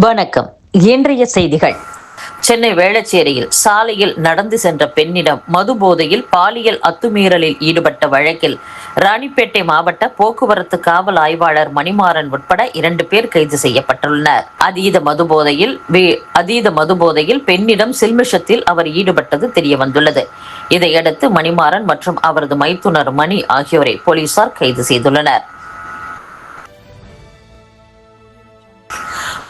வணக்கம். இன்றைய செய்திகள். சென்னை வேளச்சேரியில் சாலையில் நடந்து சென்ற பெண்ணிடம் மது போதையில் பாலியல் அத்துமீறலில் ஈடுபட்ட வழக்கில் ராணிப்பேட்டை மாவட்ட போக்குவரத்து காவல் ஆய்வாளர் மணிமாறன் உட்பட 2 பேர் கைது செய்யப்பட்டுள்ளனர். அதீத மது போதையில் பெண்ணிடம் சில்மிஷத்தில் அவர் ஈடுபட்டது தெரியவந்துள்ளது. இதையடுத்து மணிமாறன் மற்றும் அவரது மைத்துனர் மணி ஆகியோரை போலீசார் கைது செய்துள்ளனர்.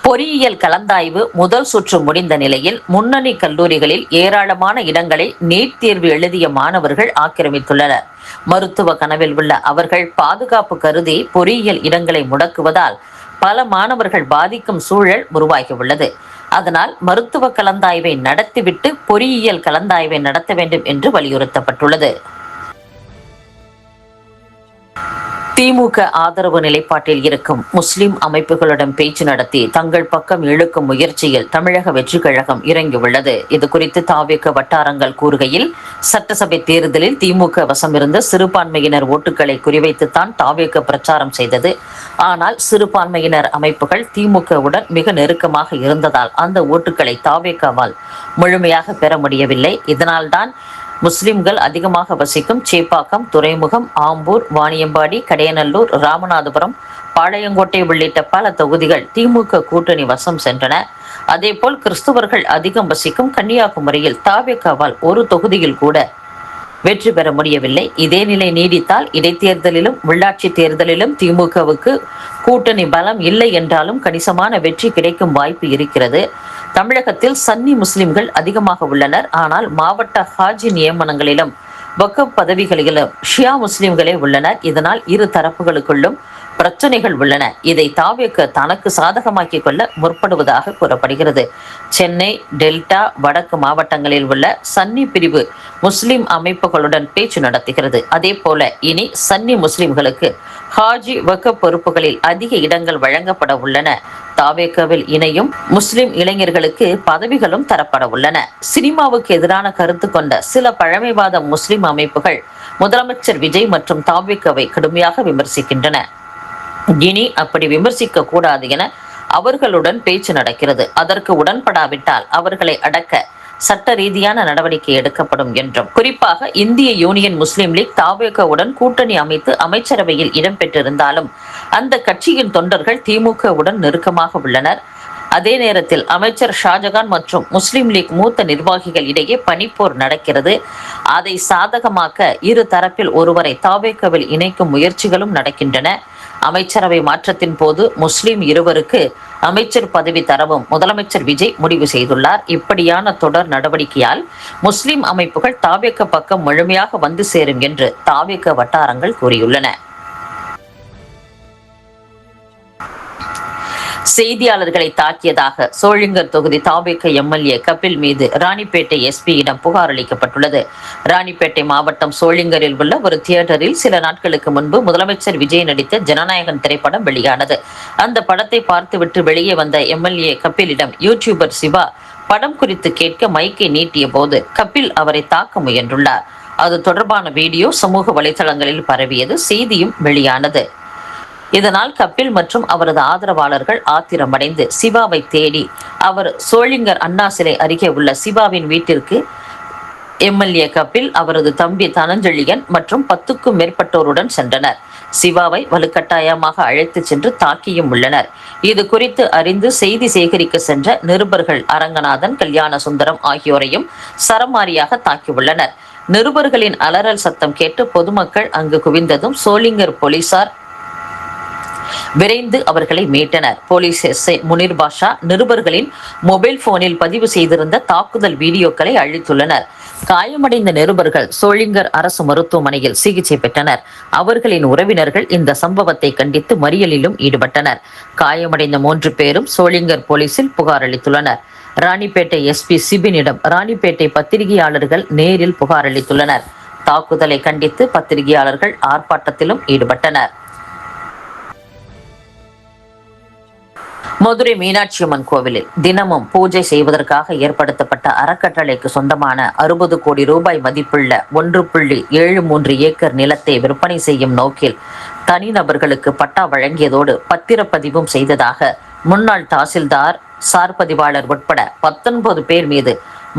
பொறியியல் கலந்தாய்வு முதல் சுற்று முடிந்த நிலையில் முன்னணி கல்லூரிகளில் ஏராளமான இடங்களை நீட் தேர்வு எழுதிய மாணவர்கள் ஆக்கிரமித்துள்ளனர். மருத்துவ கனவில் உள்ள அவர்கள் பாதுகாப்பு கருதி பொறியியல் இடங்களை முடக்குவதால் பல மாணவர்கள் பாதிக்கும் சூழல் உருவாகியுள்ளது. அதனால் மருத்துவ கலந்தாய்வை நடத்திவிட்டு பொறியியல் கலந்தாய்வை நடத்த வேண்டும் என்று வலியுறுத்தப்பட்டுள்ளது. திமுக ஆதரவு நிலைப்பாட்டில் இருக்கும் முஸ்லிம் அமைப்புகளுடன் பேச்சு நடத்தி தங்கள் பக்கம் இழுக்கும் முயற்சியில் தமிழக வெற்றிக் கழகம் இறங்கியுள்ளது. இதுகுறித்து தாவேக வட்டாரங்கள் கூறுகையில், சட்டசபை தேர்தலில் திமுக வசமிருந்த சிறுபான்மையினர் ஓட்டுகளை குறிவைத்துத்தான் தாவேக பிரச்சாரம் செய்தது. ஆனால் சிறுபான்மையினர் அமைப்புகள் திமுகவுடன் மிக நெருக்கமாக இருந்ததால் அந்த ஓட்டுகளை தாவேகவால் முழுமையாக பெற முடியவில்லை. இதனால்தான் முஸ்லிம்கள் அதிகமாக வசிக்கும் சேப்பாக்கம், துறைமுகம், ஆம்பூர், வாணியம்பாடி, கடையநல்லூர், ராமநாதபுரம், பாளையங்கோட்டை உள்ளிட்ட பல தொகுதிகள் திமுக கூட்டணி வசம் சென்றன. அதேபோல் கிறிஸ்துவர்கள் அதிகம் வசிக்கும் கன்னியாகுமரியில் தாவேகாவால் ஒரு தொகுதியில் கூட வெற்றி பெற முடியவில்லை. இதே நிலை நீடித்தால் இடைத்தேர்தலிலும் உள்ளாட்சி தேர்தலிலும் திமுகவுக்கு கூட்டணி பலம் இல்லை என்றாலும் கணிசமான வெற்றி கிடைக்கும் வாய்ப்பு இருக்கிறது. தமிழகத்தில் சன்னி முஸ்லிம்கள் அதிகமாக உள்ளனர். ஆனால் மாவட்ட ஹாஜி நியமனங்களிலும் வக்ஃப் பதவிகளிலும் ஷியா முஸ்லிம்களே உள்ளனர். இதனால் இரு தரப்புகளுக்குள்ளும் பிரச்சனைகள் உள்ளன. இதை தாவேக தனக்கு சாதகமாக்கிக் கொள்ள முற்படுவதாக கூறப்படுகிறது. சென்னை, டெல்டா, வடக்கு மாவட்டங்களில் உள்ள சன்னி பிரிவு முஸ்லிம் அமைப்புகளுடன் பேச்சு நடத்துகிறது. அதே போல இனி சன்னி முஸ்லிம்களுக்கு ஹாஜி வக்ஃப் பொறுப்புகளில் அதிக இடங்கள் வழங்கப்பட உள்ளன. தாவேகவில் இணையும் முஸ்லிம் இளைஞர்களுக்கு பதவிகளும் தரப்பட உள்ளன. சினிமாவுக்கு எதிரான கருத்து கொண்ட சில பழமைவாத முஸ்லிம் அமைப்புகள் முதலமைச்சர் விஜய் மற்றும் தாவேகவை கடுமையாக விமர்சிக்கின்றன. இனி அப்படி விமர்சிக்க கூடாது என அவர்களுடன் பேச்சு நடக்கிறது. அதற்கு உடன்படாவிட்டால் அவர்களை அடக்க சட்ட ரீதியான நடவடிக்கை எடுக்கப்படும் என்றும், குறிப்பாக இந்திய யூனியன் முஸ்லிம் லீக் தாவேகவுடன் கூட்டணி அமைத்து அமைச்சரவையில் இடம்பெற்றிருந்தாலும் அந்த கட்சியின் தொண்டர்கள் திமுகவுடன் நெருக்கமாக உள்ளனர். அதே நேரத்தில் அமைச்சர் ஷாஜகான் மற்றும் முஸ்லிம் லீக் மூத்த நிர்வாகிகள் இடையே பனிப்போர் நடக்கிறது. அதை சாதகமாக்க இரு தரப்பில் ஒருவரை தாவேகவில் இணைக்கும் முயற்சிகளும் நடக்கின்றன. அமைச்சரவை மாற்றத்தின் போது முஸ்லிம் இருவருக்கு அமைச்சர் பதவி தரவும் முதலமைச்சர் விஜய் முடிவு செய்துள்ளார். இப்படியான தொடர் நடவடிக்கையால் முஸ்லிம் அமைப்புகள் தாவேக பக்கம் முழுமையாக வந்து சேரும் என்று தாவேக வட்டாரங்கள் கூறியுள்ளன. செய்தியாளர்களை தாக்கியதாக சோளிங்கர் தொகுதி தாவேக எம்எல்ஏ கபில் மீது ராணிப்பேட்டை எஸ்பியிடம் புகார் அளிக்கப்பட்டுள்ளது. ராணிப்பேட்டை மாவட்டம் சோளிங்கரில் உள்ள ஒரு தியேட்டரில் சில நாட்களுக்கு முன்பு முதலமைச்சர் விஜய் நடித்த ஜனநாயகன் திரைப்படம் வெளியானது. அந்த படத்தை பார்த்துவிட்டு வெளியே வந்த எம்எல்ஏ கபிலிடம் யூடியூபர் சிவா படம் குறித்து கேட்க மைக்கை நீட்டிய போது கபில் அவரை தாக்க முயன்றுள்ளார். அது தொடர்பான வீடியோ சமூக வலைதளங்களில் பரவியது. செய்தியும் வெளியானது. இதனால் கபில் மற்றும் அவரது ஆதரவாளர்கள் ஆத்திரமடைந்து சிவாவை தேடி அவர் சோளிங்கர் அண்ணா சிலை அருகே உள்ள சிவாவின் வீட்டிற்கு எம்எல்ஏ கபில், அவரது தம்பி தனஞ்செழியன் மற்றும் 10க்கும் மேற்பட்டோருடன் சென்றனர். சிவாவை வலுக்கட்டாயமாக அழைத்து சென்று தாக்கியும் உள்ளனர். இது குறித்து அறிந்து செய்தி சேகரிக்க சென்ற நிருபர்கள் அரங்கநாதன், கல்யாண சுந்தரம் ஆகியோரையும் சரமாரியாக தாக்கியுள்ளனர். நிருபர்களின் அலறல் சத்தம் கேட்டு பொதுமக்கள் அங்கு குவிந்ததும் சோளிங்கர் போலீசார் விரைந்து அவர்களை மீட்டனர். போலீஸ் எஸ்ஐ முனீர் பாஷா நிருபர்களின் மொபைல் போனில் பதிவு செய்திருந்த தாக்குதல் வீடியோக்களை அழித்துள்ளனர். காயமடைந்த நிருபர்கள் சோளிங்கர் அரசு மருத்துவமனையில் சிகிச்சை பெற்றனர். அவர்களின் உறவினர்கள் இந்த சம்பவத்தை கண்டித்து மறியலிலும் ஈடுபட்டனர். காயமடைந்த 3 பேரும் சோளிங்கர் போலீசில் புகார் அளித்துள்ளனர். ராணிப்பேட்டை எஸ்பி சிபினிடம் ராணிப்பேட்டை பத்திரிகையாளர்கள் நேரில் புகார் அளித்துள்ளனர். தாக்குதலை கண்டித்து பத்திரிகையாளர்கள் ஆர்ப்பாட்டத்திலும் ஈடுபட்டனர். மதுரை மீனாட்சி அம்மன் கோவிலில் தினமும் பூஜை செய்வதற்காக ஏற்படுத்தப்பட்ட அறக்கட்டளைக்கு சொந்தமான 60 கோடி ரூபாய் மதிப்புள்ள 1.73 ஏக்கர் நிலத்தை விற்பனை செய்யும் நோக்கில் தனிநபர்களுக்கு பட்டா வழங்கியதோடு பத்திரப்பதிவும் செய்ததாக முன்னாள் தாசில்தார் சார் பதிவாளர் உட்பட 19 பேர் மீது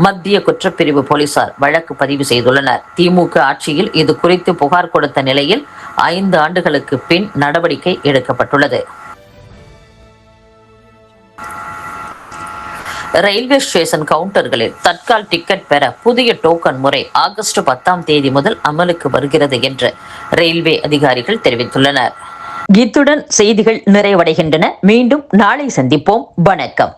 மத்திய குற்றப்பிரிவு போலீசார் வழக்கு பதிவு செய்துள்ளனர். திமுக ஆட்சியில் இது குறித்து புகார் கொடுத்த நிலையில் 5 ஆண்டுகளுக்கு பின் நடவடிக்கை எடுக்கப்பட்டுள்ளது. ரயில்வே ஸ்டேஷன் கவுண்டர்களில் தட்கால் டிக்கெட் பெற புதிய டோக்கன் முறை ஆகஸ்ட் 10ஆம் தேதி முதல் அமலுக்கு வருகிறது என்று ரயில்வே அதிகாரிகள் தெரிவித்துள்ளனர். இத்துடன் செய்திகள் நிறைவடைகின்றன. மீண்டும் நாளை சந்திப்போம். வணக்கம்.